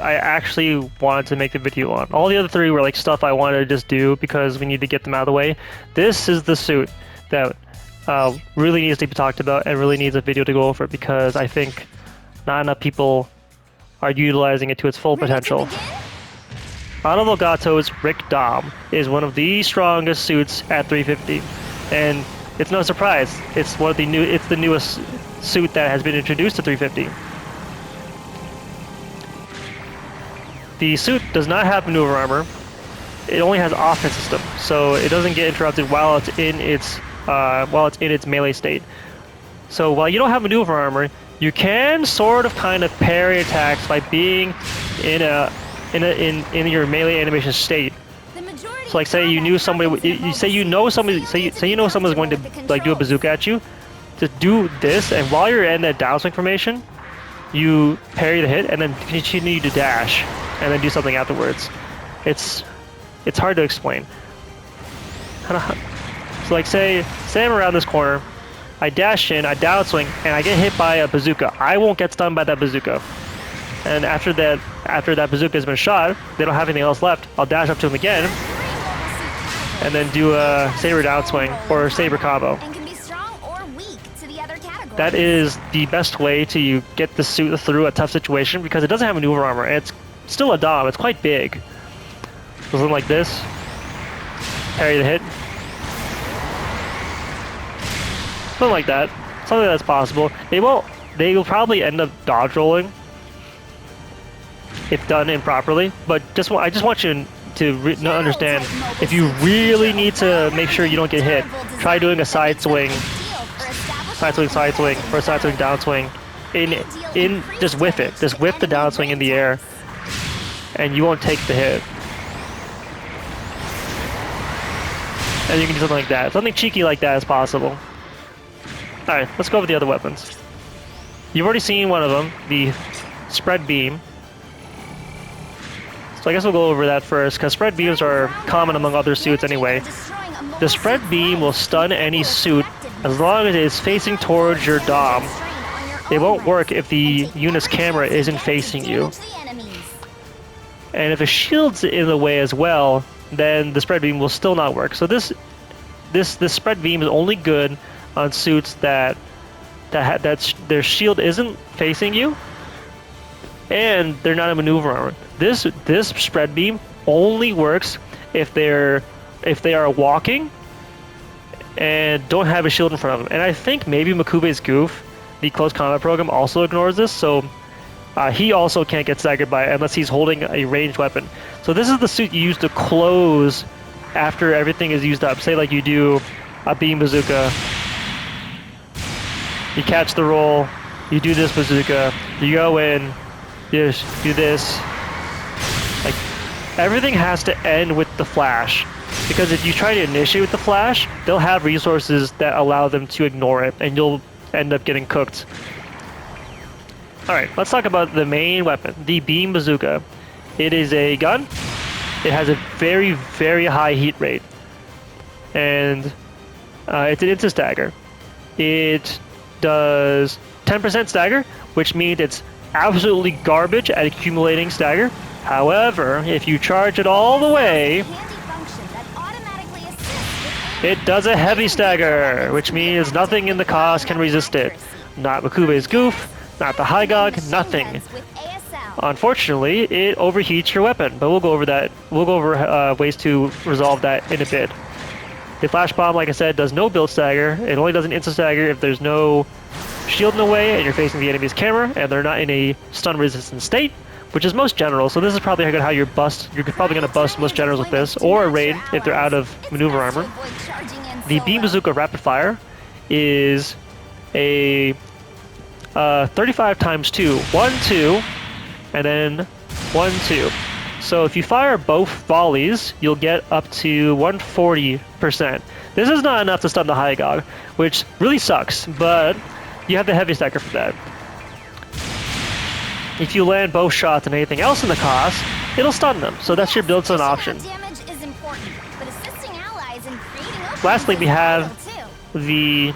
I actually wanted to make the video on. All the other three were like stuff I wanted to just do because we need to get them out of the way. This is the suit that really needs to be talked about and really needs a video to go over because I think not enough people are utilizing it to its full potential. Honorable Gato's Rick Dom is one of the strongest suits at 350, and it's no surprise. It's one of the it's the newest suit that has been introduced to 350. The suit does not have maneuver armor. It only has offense system, so it doesn't get interrupted while it's in its melee state. So while you don't have maneuver armor, you can sort of kind of parry attacks by being in your melee animation state. So like say you knew somebody, say you know someone's going to like do a bazooka at you, just do this, and while you're in that downswing formation, you parry the hit and then continue to dash and then do something afterwards. It's hard to explain. So like say I'm around this corner, I dash in, I downswing, and I get hit by a bazooka. I won't get stunned by that bazooka. And after that bazooka has been shot, they don't have anything else left. I'll dash up to him again, and then do a saber downswing or a saber combo. That is the best way to get the suit through a tough situation because it doesn't have maneuver armor. And it's still a Dom. It's quite big. Something like this. Parry the hit. Something like that. Something that's possible. They will probably end up dodge rolling if done improperly. But I just want you to understand, if you really need to make sure you don't get hit, try doing a side swing, or a side swing downswing. Just whiff it. Just whip the downswing in the air, and you won't take the hit. And you can do something like that. Something cheeky like that is possible. Alright, let's go over the other weapons. You've already seen one of them, the spread beam. So I guess we'll go over that first, because spread beams are common among other suits anyway. The spread beam will stun any suit as long as it is facing towards your Dom. It won't work if the unit's camera isn't facing you. And if a shield's in the way as well, then the spread beam will still not work. So this spread beam is only good on suits that their shield isn't facing you, and they're not in maneuver armor. This spread beam only works if they are walking and don't have a shield in front of them. And I think maybe Makube's Goof, the close combat program, also ignores this, so he also can't get staggered by it unless he's holding a ranged weapon. So this is the suit you use to close after everything is used up. Say like you do a beam bazooka, you catch the roll, you do this bazooka, you go in, you just do this. Like, everything has to end with the flash, because if you try to initiate with the flash, they'll have resources that allow them to ignore it, and you'll end up getting cooked. Alright, let's talk about the main weapon, the beam bazooka. It is a gun. It has a very, very high heat rate. And it's an instant stagger. It does 10% stagger, which means it's absolutely garbage at accumulating stagger. However, if you charge it all the way, it does a heavy stagger, which means nothing in the cost can resist it. Not Makube's Goof, not the Hygog, nothing. Unfortunately, it overheats your weapon, but we'll go over that. We'll go over ways to resolve that in a bit. The flash bomb, like I said, does no build stagger. It only does an instant stagger if there's no shield in the way and you're facing the enemy's camera and they're not in a stun resistant state, which is most generals. So this is probably how you're probably going to bust most generals with this, or a raid if they're out of maneuver armor. The beam bazooka rapid fire is a 35 times 2, 1, 2, and then 1, 2. So if you fire both volleys, you'll get up to 140%. This is not enough to stun the Hygog, which really sucks, but you have the heavy stagger for that. If you land both shots and anything else in the cost, it'll stun them, so that's your build stun option. Lastly, we have the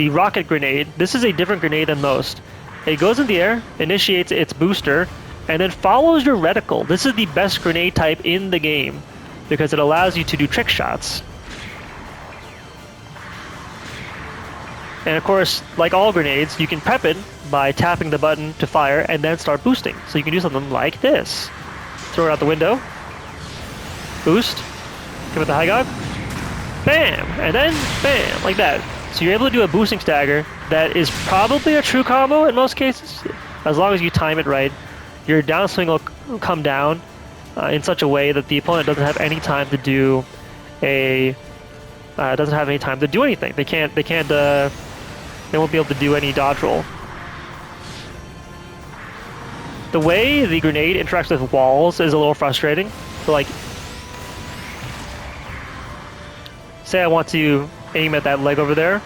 rocket grenade. This is a different grenade than most. It goes in the air, initiates its booster, and then follows your reticle. This is the best grenade type in the game because it allows you to do trick shots. And of course, like all grenades, you can prep it by tapping the button to fire and then start boosting. So you can do something like this. Throw it out the window. Boost. Give it the high guard. Bam! And then bam! Like that. So you're able to do a boosting stagger that is probably a true combo in most cases. As long as you time it right. Your downswing will come down in such a way that the opponent doesn't have any time to do a... doesn't have any time to do anything. They won't be able to do any dodge roll. The way the grenade interacts with walls is a little frustrating. So like, say I want to aim at that leg over there,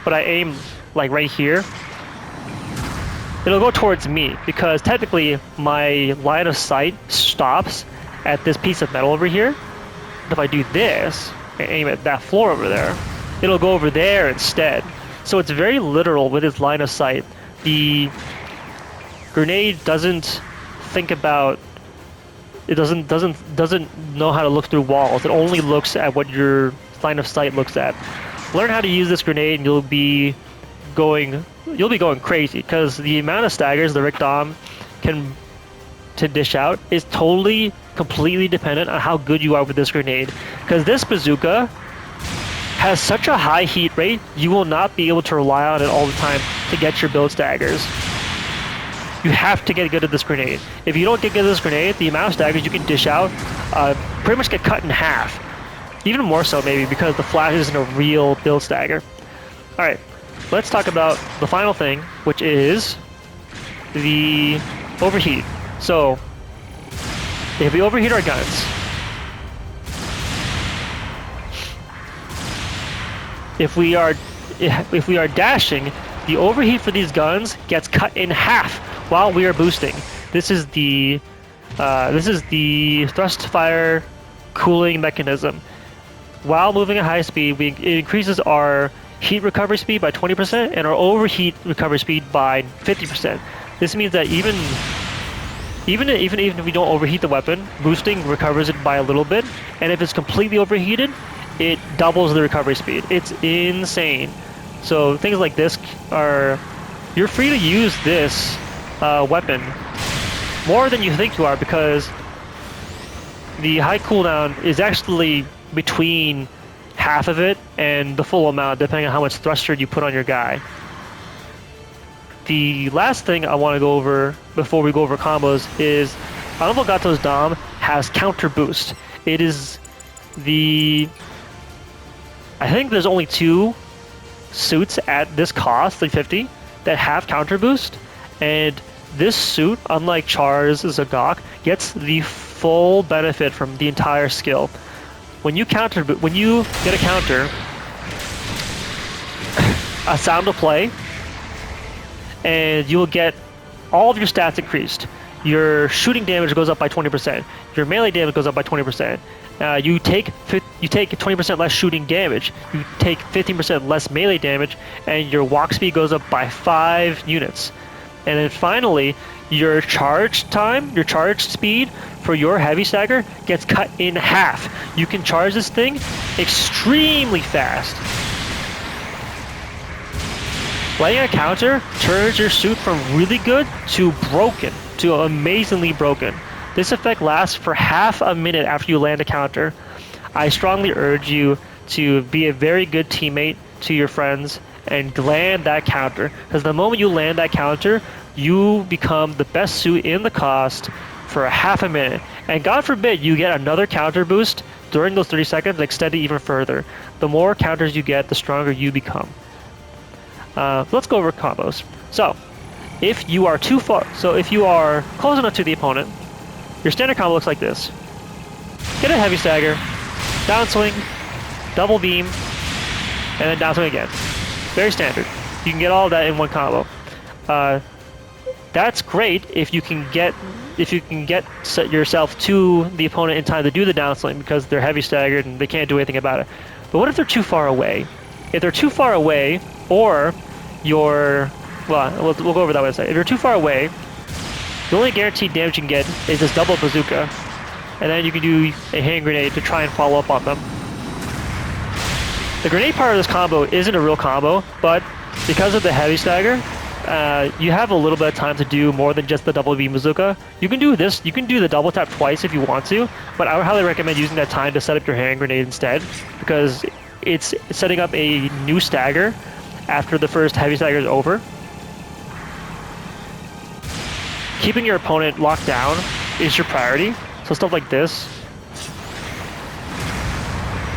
but I aim like right here, it'll go towards me because technically my line of sight stops at this piece of metal over here. But if I do this, aim at that floor over there, it'll go over there instead. So it's very literal with its line of sight. The grenade doesn't think about, it doesn't know how to look through walls. It only looks at what your line of sight looks at. Learn how to use this grenade and you'll be going crazy because the amount of staggers the Rick Dom can dish out is totally completely dependent on how good you are with this grenade, because this bazooka has such a high heat rate you will not be able to rely on it all the time to get your build staggers. You have to get good at this grenade. If you don't get good at this grenade, the amount of staggers you can dish out pretty much get cut in half. Even more so maybe because the flash isn't a real build stagger. Alright, let's talk about the final thing, which is the overheat. So, if we overheat our guns, if we are dashing, the overheat for these guns gets cut in half while we are boosting. This is the thrust fire cooling mechanism. While moving at high speed, it increases our heat recovery speed by 20% and our overheat recovery speed by 50%. This means that even if we don't overheat the weapon, boosting recovers it by a little bit, and if it's completely overheated, it doubles the recovery speed. It's insane. So things like this you're free to use this weapon more than you think you are, because the high cooldown is actually between half of it and the full amount, depending on how much thruster you put on your guy. The last thing I want to go over before we go over combos is Honorable Gato's Dom has counter boost. It is I think there's only 2 suits at this cost, 350, that have counter boost, and this suit, unlike Char's Zagok, gets the full benefit from the entire skill. When you get a counter, a sound will play, and you'll get all of your stats increased. Your shooting damage goes up by 20%. Your melee damage goes up by 20%. You take 20% less shooting damage. You take 15% less melee damage, and your walk speed goes up by 5 units. And then finally, your charge time, your charge speed for your heavy stagger gets cut in half. You can charge this thing extremely fast. Laying a counter turns your suit from really good to broken, to amazingly broken. This effect lasts for half a minute after you land a counter. I strongly urge you to be a very good teammate to your friends and land that counter, because the moment you land that counter, you become the best suit in the cost for a half a minute. And God forbid you get another counter boost during those 30 seconds and extend it even further. The more counters you get, the stronger you become. Let's go over combos. So, if you are if you are close enough to the opponent, your standard combo looks like this. Get a heavy stagger, downswing, double beam, and then downswing again. Very standard. You can get all that in one combo. That's great if you can get yourself to the opponent in time to do the downswing, because they're heavy staggered and they can't do anything about it. But what if they're too far away? If they're too far away, or your well, we'll go over that way in a second. If you're too far away, the only guaranteed damage you can get is this double bazooka. And then you can do a hand grenade to try and follow up on them. The grenade part of this combo isn't a real combo, but because of the heavy stagger, you have a little bit of time to do more than just the double beam bazooka. You can do this, you can do the double tap twice if you want to, but I would highly recommend using that time to set up your hand grenade instead, because it's setting up a new stagger after the first heavy stagger is over. Keeping your opponent locked down is your priority, so stuff like this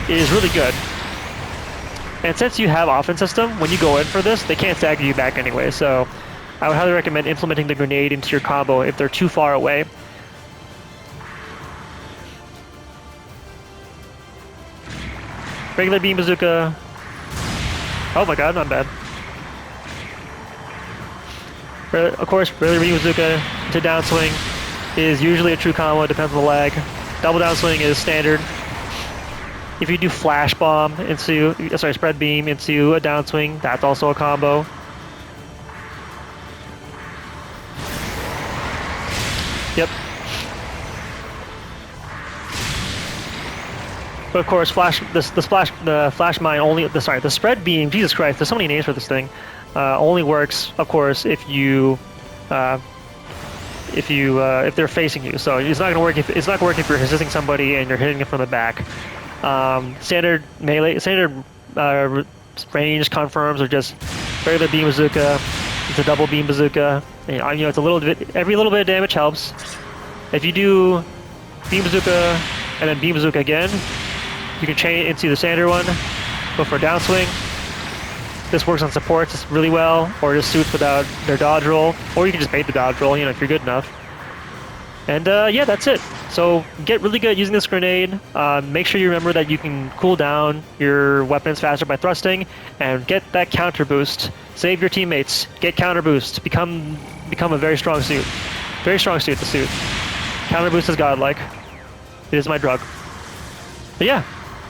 is really good. And since you have offense system, when you go in for this, they can't stagger you back anyway, so I would highly recommend implementing the grenade into your combo if they're too far away. Regular beam bazooka. Oh my god, not bad. Of course, regular beam bazooka to downswing is usually a true combo, it depends on the lag. Double downswing is standard. If you do flash bomb into, sorry, spread beam into a downswing, that's also a combo. Yep. But of course, the flash mine only, the spread beam, Jesus Christ, there's so many names for this thing. Only works, of course, if they're facing you. So it's not gonna work if you're resisting somebody and you're hitting them from the back. Standard melee, range confirms are just regular beam bazooka. It's a double beam bazooka. You know, it's a little bit. Every little bit of damage helps. If you do beam bazooka and then beam bazooka again, you can chain it into the standard one. Go for a downswing. This works on supports really well, or just suits without their dodge roll, or you can just bait the dodge roll, you know, if you're good enough. And yeah, that's it. So get really good at using this grenade. Make sure you remember that you can cool down your weapons faster by thrusting, and get that counter boost. Save your teammates. Get counter boost. Become a very strong suit. Very strong suit. The suit. Counter boost is godlike. It is my drug. But yeah,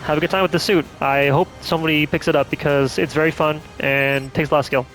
have a good time with the suit. I hope somebody picks it up because it's very fun and takes a lot of skill.